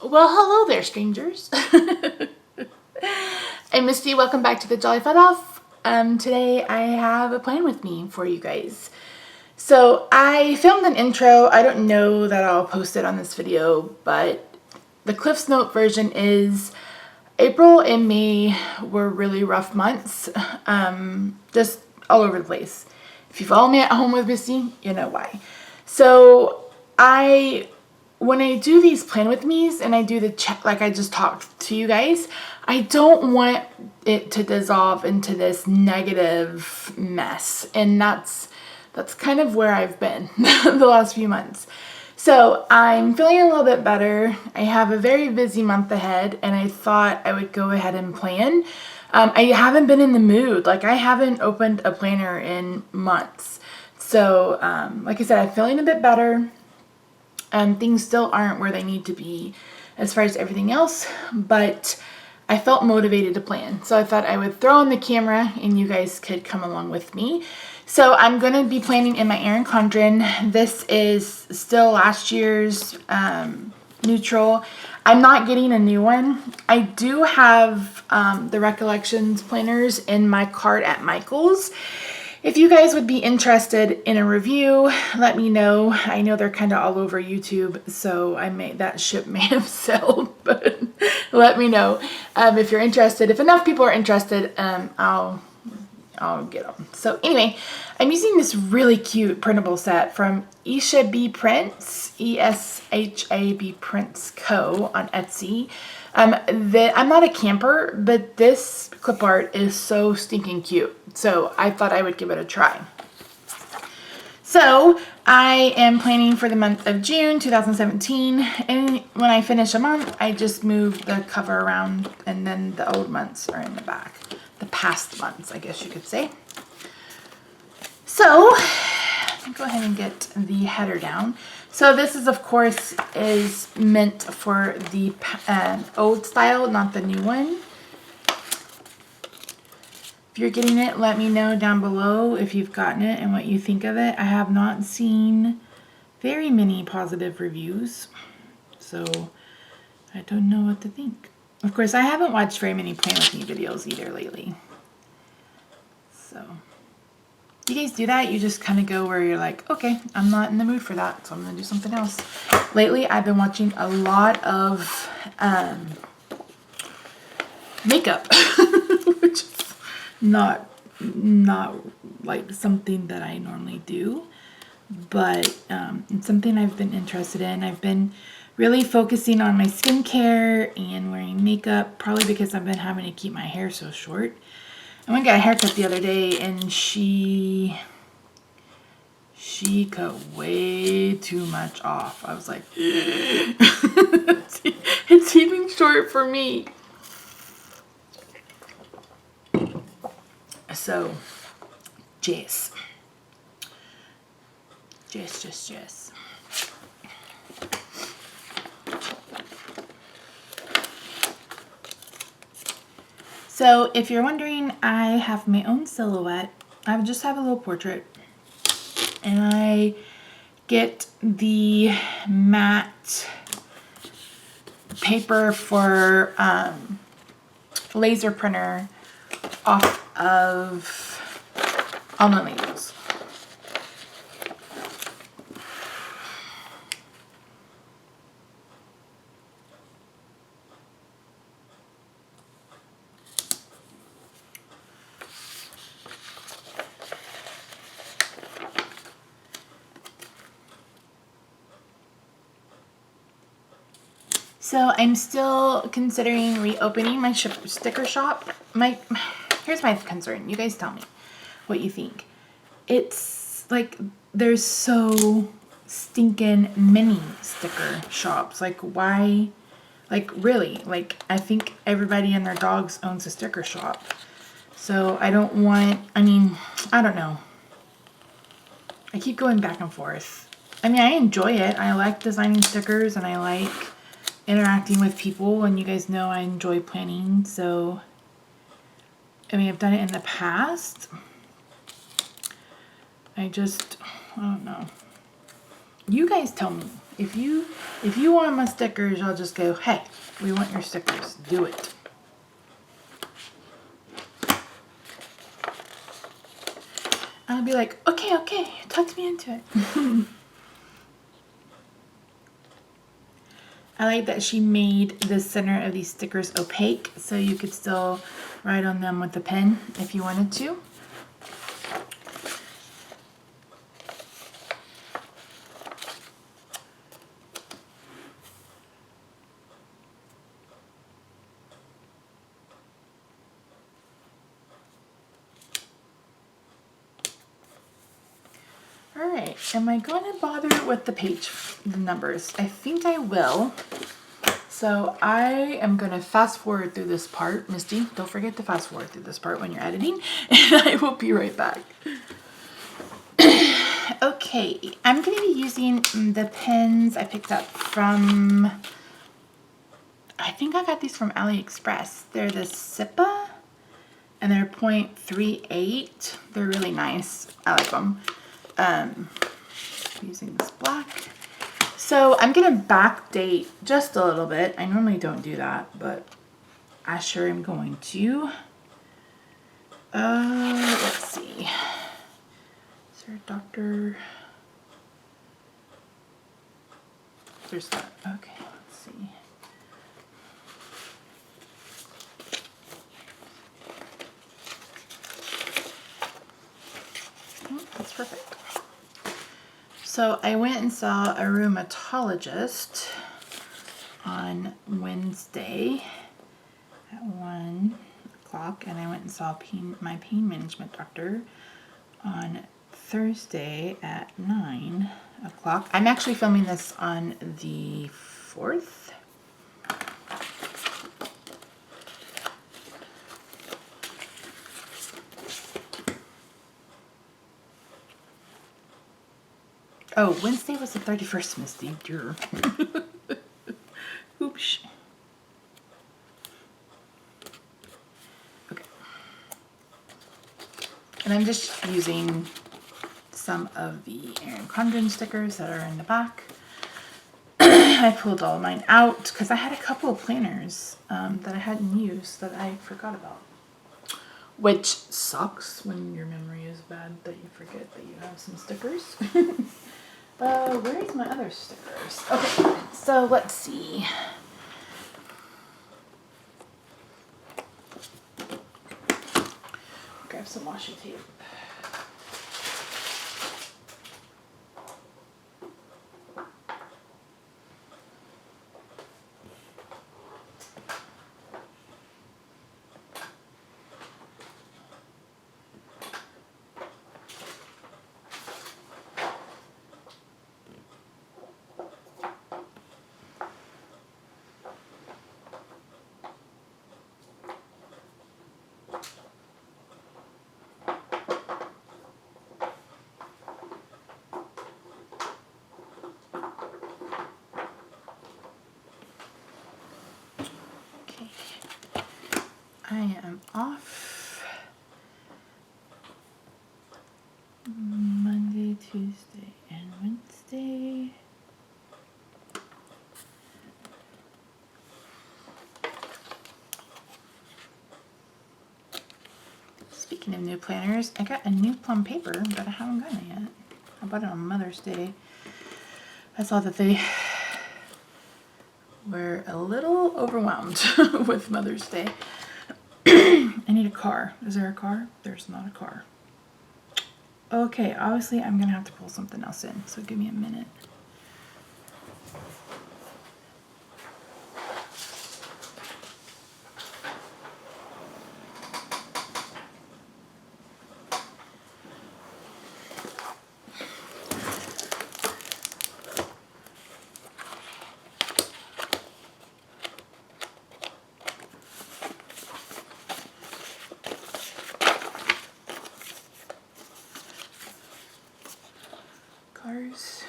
Well, hello there, strangers. I'm Misty. Welcome back to the Jolly Fat Elf. Today I have a plan with me for you guys. So I filmed an intro. I don't know that I'll post it on this video, but the Cliff's Note version is April and May were really rough months, just all over the place. If you follow me at home with Misty, you know why. So when I do these plan with me's and I do the check, like I just talked to you guys, I don't want it to dissolve into this negative mess. And that's kind of where I've been the last few months. So I'm feeling a little bit better. I have a very busy month ahead and I thought I would go ahead and plan. I haven't been in the mood. Like I haven't opened a planner in months. So like I said, I'm feeling a bit better. Things still aren't where they need to be as far as everything else, but I felt motivated to plan. So I thought I would throw on the camera and you guys could come along with me. So I'm going to be planning in my Erin Condren. This is still last year's neutral. I'm not getting a new one. I do have the Recollections planners in my cart at Michael's. If you guys would be interested in a review, let me know. I know they're kind of all over YouTube, so that ship may have sailed, but let me know if you're interested. If enough people are interested, I'll get them. So anyway, I'm using this really cute printable set from Esha B Prints, ESHA Prints Co. on Etsy. I'm not a camper, but this clip art is so stinking cute. So I thought I would give it a try. So I am planning for the month of June 2017. And when I finish a month, I just move the cover around and then the old months are in the back. The past months, I guess you could say. So go ahead and get the header down. So this is, of course, is meant for the old style, not the new one. If you're getting it, let me know down below if you've gotten it and what you think of it. I have not seen very many positive reviews, so I don't know what to think. Of course, I haven't watched very many Plan With Me videos either lately. So, you guys do that? You just kind of go where you're like, okay, I'm not in the mood for that, so I'm going to do something else. Lately, I've been watching a lot of makeup, which is not like something that I normally do, but it's something I've been interested in. I've been really focusing on my skincare and wearing makeup, probably because I've been having to keep my hair so short. I went and got a haircut the other day and she cut way too much off. I was like, it's even short for me. So, Jess. So, if you're wondering, I have my own silhouette. I just have a little portrait. And I get the matte paper for laser printer off of Almond Labels. So I'm still considering reopening my sticker shop. Here's my concern. You guys tell me what you think. It's like there's so stinking many sticker shops. Like why? Like really? Like I think everybody and their dogs owns a sticker shop. So I don't want, I don't know. I keep going back and forth. I mean, I enjoy it. I like designing stickers and I like interacting with people, and you guys know I enjoy planning, so I mean I've done it in the past. I don't know. You guys tell me If you want my stickers, I'll just go, hey, we want your stickers. Do it. I'll be like, okay, talk me into it. I like that she made the center of these stickers opaque, so you could still write on them with a pen if you wanted to. Alright, am I going to bother with the numbers? I think I will. So I am going to fast forward through this part. Misty, don't forget to fast forward through this part when you're editing, and I will be right back. Okay, I'm going to be using the pens I picked up from, I think I got these from AliExpress. They're the Sipa, and they're .38. They're really nice. I like them. Using this black. So I'm going to backdate just a little bit. I normally don't do that, but I sure am going to. Let's see. Is there a doctor? There's that. Okay, let's see. Oh, that's perfect. So I went and saw a rheumatologist on Wednesday at 1 o'clock, and I went and saw my pain management doctor on Thursday at 9 o'clock. I'm actually filming this on the 4th. Oh, Wednesday was the 31st, Misty. Dear. Oops. Okay. And I'm just using some of the Condren stickers that are in the back. I pulled all of mine out because I had a couple of planners that I hadn't used that I forgot about. Which sucks when your memory is bad that you forget that you have some stickers. Where's my other stickers? Okay, so let's see. Grab some washi tape. I am off Monday, Tuesday, and Wednesday. Speaking of new planners, I got a new plum paper, but I haven't gotten it yet. I bought it on Mother's Day. I saw that they were a little overwhelmed with Mother's Day. I need a car. Is there a car? There's not a car. Okay, obviously I'm gonna have to pull something else in, so give me a minute. Cars.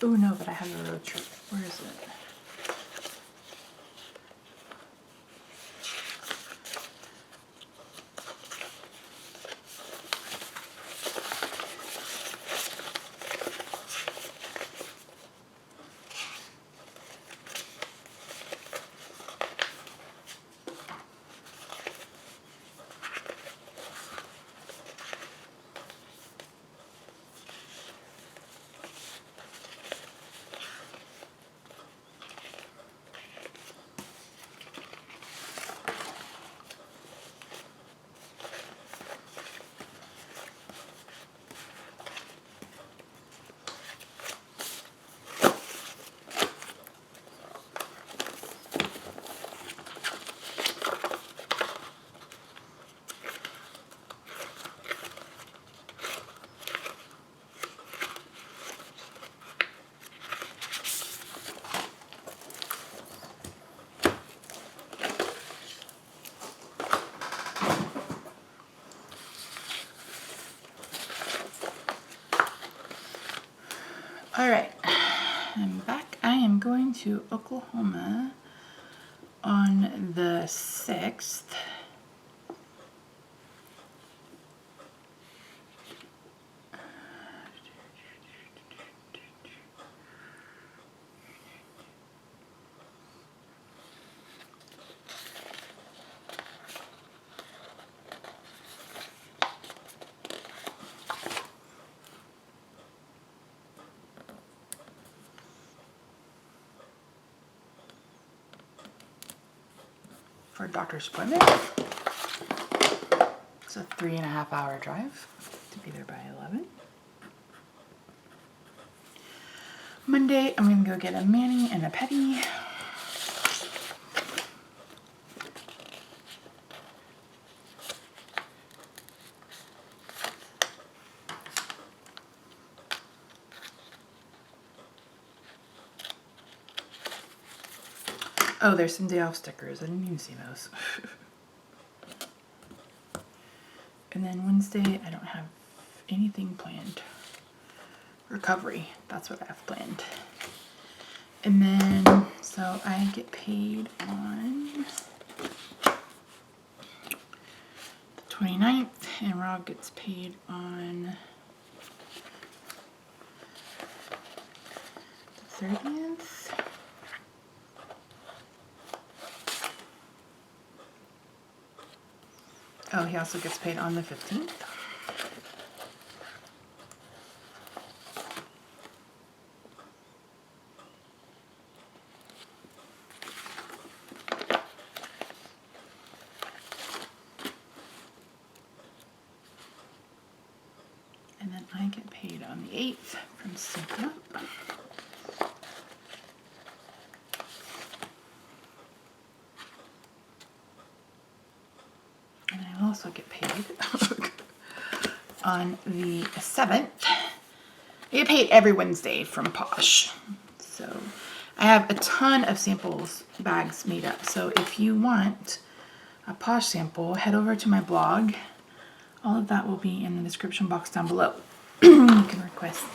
Oh no, but I have a road trip. Where is it? Alright, I'm back. I am going to Oklahoma on the 6th. For a doctor's appointment. It's a 3.5-hour drive to be there by 11. Monday, I'm gonna go get a mani and a pedi. Oh, there's some day off stickers. I didn't even see those. And then Wednesday, I don't have anything planned. Recovery, that's what I have planned. And then, so I get paid on the 29th, and Rob gets paid on the 30th. Oh, he also gets paid on the 15th. And then I get paid on the 8th from Sync Up. And I also get paid on the 7th. I get paid every Wednesday from Posh. So I have a ton of samples bags made up. So if you want a Posh sample, head over to my blog. All of that will be in the description box down below. You can request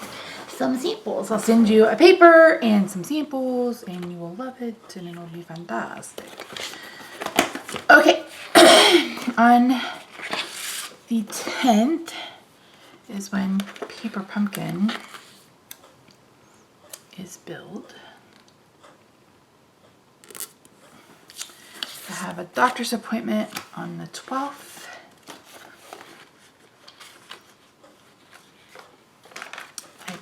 some samples. I'll send you a paper and some samples and you will love it and it'll be fantastic. Okay. On the 10th is when Paper Pumpkin is billed. I have a doctor's appointment on the 12th.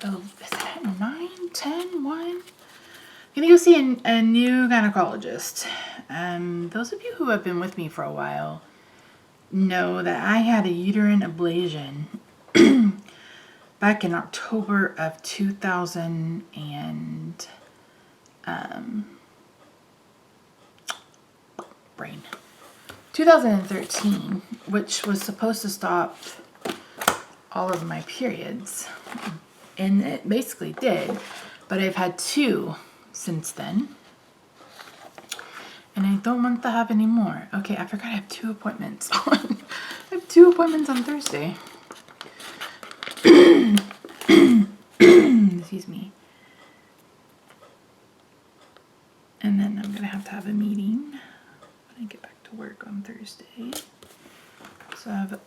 Is it 9, 10, 1? I'm gonna go see a new gynecologist. Those of you who have been with me for a while know that I had a uterine ablation back in October of 2013, which was supposed to stop all of my periods. And it basically did, but I've had 2 since then. And I don't want to have any more. Okay, I forgot I have 2 appointments on. I have 2 appointments on Thursday. Excuse me. And then I'm gonna have to have a meeting when I get back to work on Thursday. So I have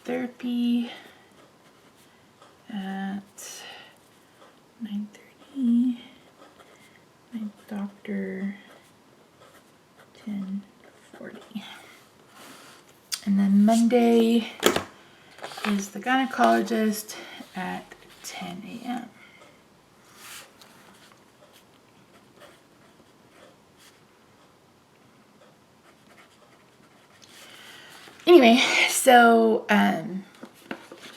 therapy at 9:30. My doctor 10:40. And then Monday is the gynecologist at 10 a.m. Anyway, so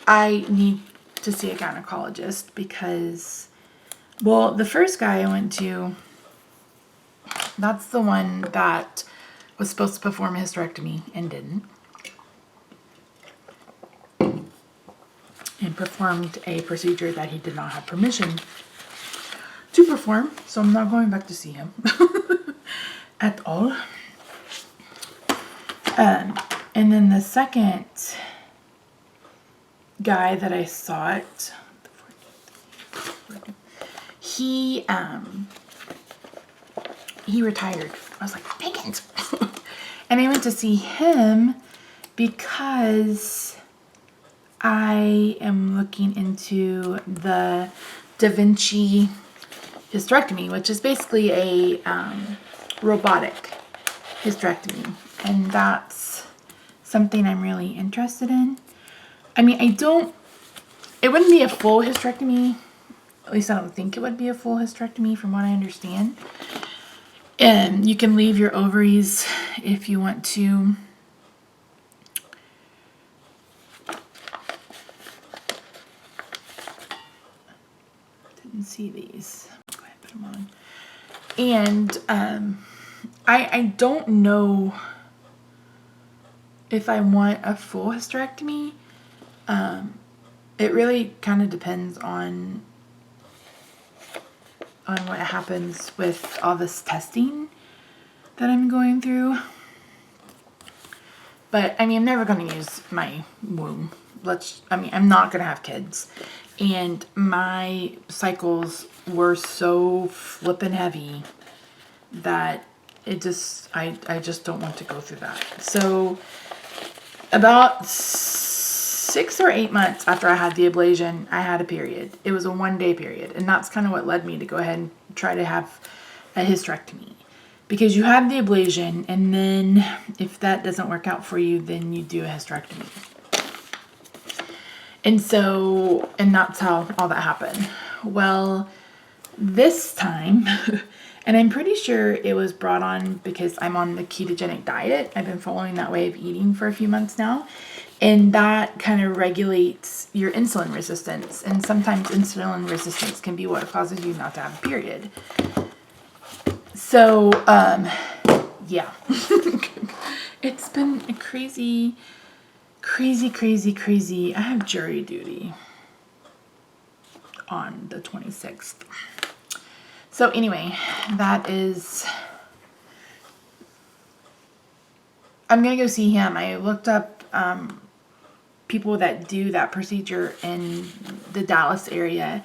I need to see a gynecologist because, well, the first guy I went to, that's the one that was supposed to perform a hysterectomy and didn't. And performed a procedure that he did not have permission to perform. So I'm not going back to see him at all. And then the second guy that I saw he retired. I was like, dang it. And I went to see him because I am looking into the Da Vinci hysterectomy, which is basically a robotic hysterectomy. And that's something I'm really interested in. I mean, it wouldn't be a full hysterectomy. At least I don't think it would be a full hysterectomy from what I understand. And you can leave your ovaries if you want to. Didn't see these. Go ahead and put them on. And I don't know if I want a full hysterectomy. It really kind of depends on what happens with all this testing that I'm going through. But I mean, I'm never going to use my womb. I'm not going to have kids. And my cycles were so flippin' heavy that I just don't want to go through that. So about 6 or 8 months after I had the ablation, I had a period. It was a 1-day period. And that's kind of what led me to go ahead and try to have a hysterectomy. Because you have the ablation, and then if that doesn't work out for you, then you do a hysterectomy. And that's how all that happened. Well, this time, and I'm pretty sure it was brought on because I'm on the ketogenic diet. I've been following that way of eating for a few months now. And that kind of regulates your insulin resistance. And sometimes insulin resistance can be what causes you not to have a period. So, yeah. It's been a crazy. I have jury duty on the 26th. So anyway, that is... I'm going to go see him. I looked up people that do that procedure in the Dallas area,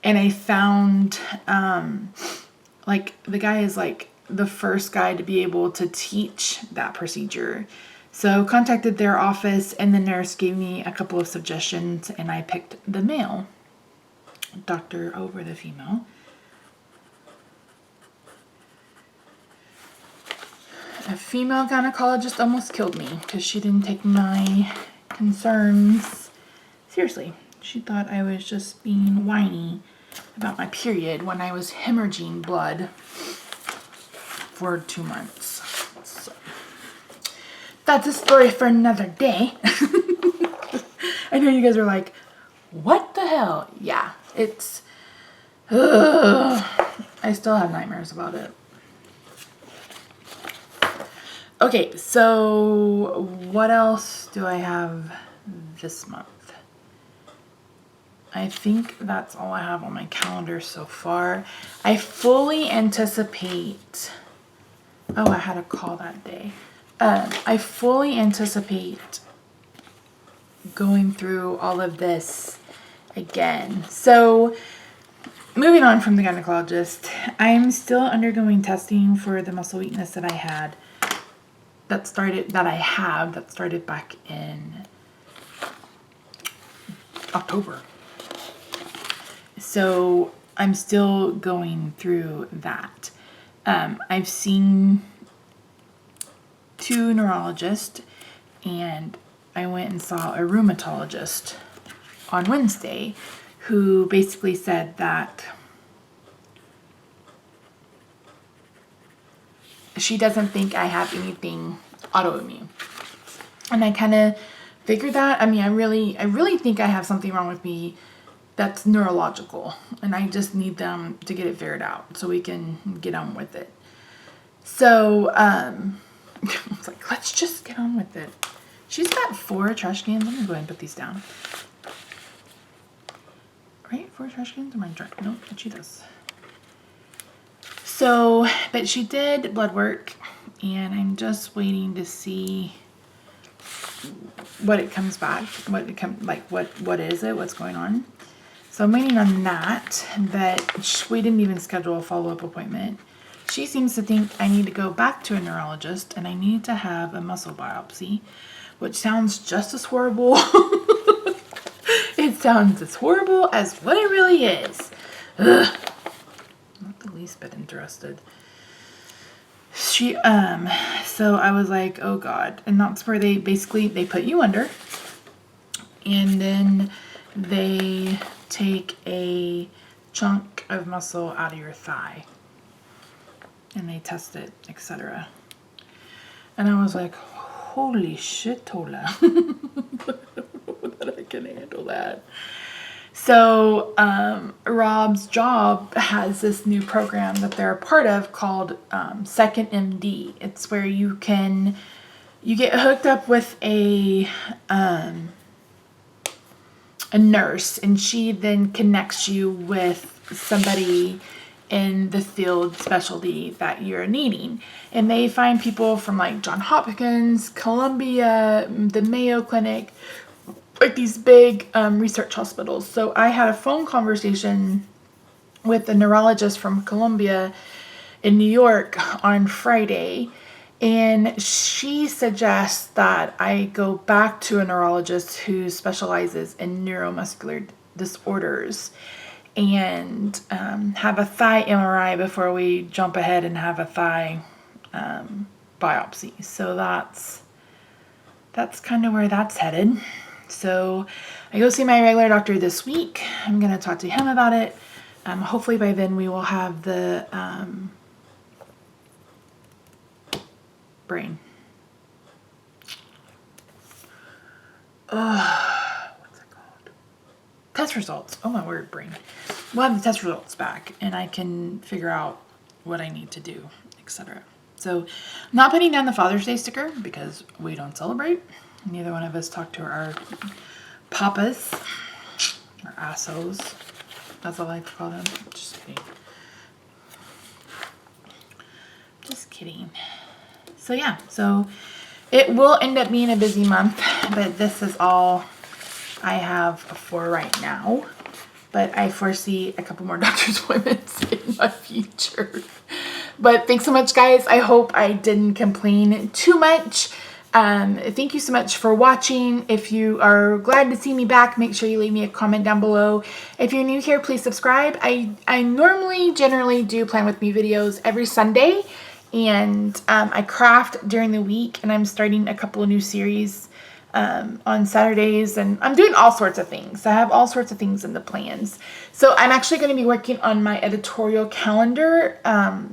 and I found the guy is like the first guy to be able to teach that procedure. So contacted their office, and the nurse gave me a couple of suggestions, and I picked the male doctor over the female. A female gynecologist almost killed me because she didn't take my concerns seriously. She thought I was just being whiny about my period when I was hemorrhaging blood for 2 months. So, that's a story for another day. I know you guys are like, what the hell? Yeah, it's... I still have nightmares about it. Okay, so what else do I have this month? I think that's all I have on my calendar so far. I fully anticipate... Oh, I had a call that day. I fully anticipate going through all of this again. So, moving on from the gynecologist, I'm still undergoing testing for the muscle weakness that I had. That started back in October. So I'm still going through that. I've seen 2 neurologists, and I went and saw a rheumatologist on Wednesday, who basically said that she doesn't think I have anything autoimmune. And I kind of figured that. I mean, I really think I have something wrong with me that's neurological, and I just need them to get it figured out so we can get on with it. So, I was like, let's just get on with it. She's got 4 trash cans. Let me go ahead and put these down. Right? 4 trash cans? Am I drunk? Nope, but she does. So, but she did blood work, and I'm just waiting to see what it comes back, what is it, what's going on. So I'm waiting on that, but we didn't even schedule a follow-up appointment. She seems to think I need to go back to a neurologist and I need to have a muscle biopsy, which sounds just as horrible. It sounds as horrible as what it really is. Ugh. Not the least bit interested. So I was like, oh God. And that's where they put you under and then they take a chunk of muscle out of your thigh and they test it, etc. And I was like, holy shit, Tola. I don't know that I can handle that. So Rob's job has this new program that they're a part of called Second MD. It's where you get hooked up with a nurse, and she then connects you with somebody in the field specialty that you're needing. And they find people from like Johns Hopkins, Columbia, the Mayo Clinic, like these big research hospitals. So I had a phone conversation with a neurologist from Columbia in New York on Friday, and she suggests that I go back to a neurologist who specializes in neuromuscular disorders and have a thigh MRI before we jump ahead and have a thigh biopsy. So that's kind of where that's headed. So I go see my regular doctor this week. I'm going to talk to him about it. Hopefully by then we will have the brain. What's it called? Test results. Oh my word, brain. We'll have the test results back and I can figure out what I need to do, etc. So I'm not putting down the Father's Day sticker because we don't celebrate. Neither one of us talk to our papas, or assos, as I like to call them. Just kidding. Just kidding. So yeah, so it will end up being a busy month, but this is all I have for right now. But I foresee a couple more doctor's appointments in my future. But thanks so much, guys. I hope I didn't complain too much. Thank you so much for watching. If you are glad to see me back, make sure you leave me a comment down below. If you're new here, please subscribe. I normally generally do Plan With Me videos every Sunday, and I craft during the week, and I'm starting a couple of new series on Saturdays, and I'm doing all sorts of things. I have all sorts of things in the plans. So I'm actually going to be working on my editorial calendar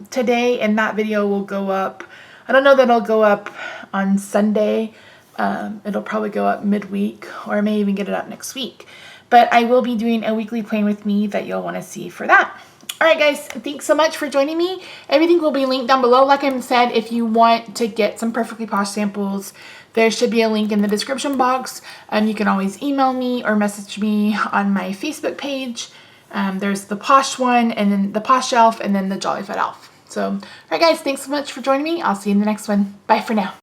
today, and that video will go up. I don't know that it'll go up on Sunday. It'll probably go up midweek, or I may even get it up next week. But I will be doing a weekly Plan With Me that you'll want to see for that. All right, guys, thanks so much for joining me. Everything will be linked down below. Like I said, if you want to get some Perfectly Posh samples, there should be a link in the description box. You can always email me or message me on my Facebook page. There's the Posh one, and then the Posh Elf, and then the Jolly Fat Elf. So, all right, guys, thanks so much for joining me. I'll see you in the next one. Bye for now.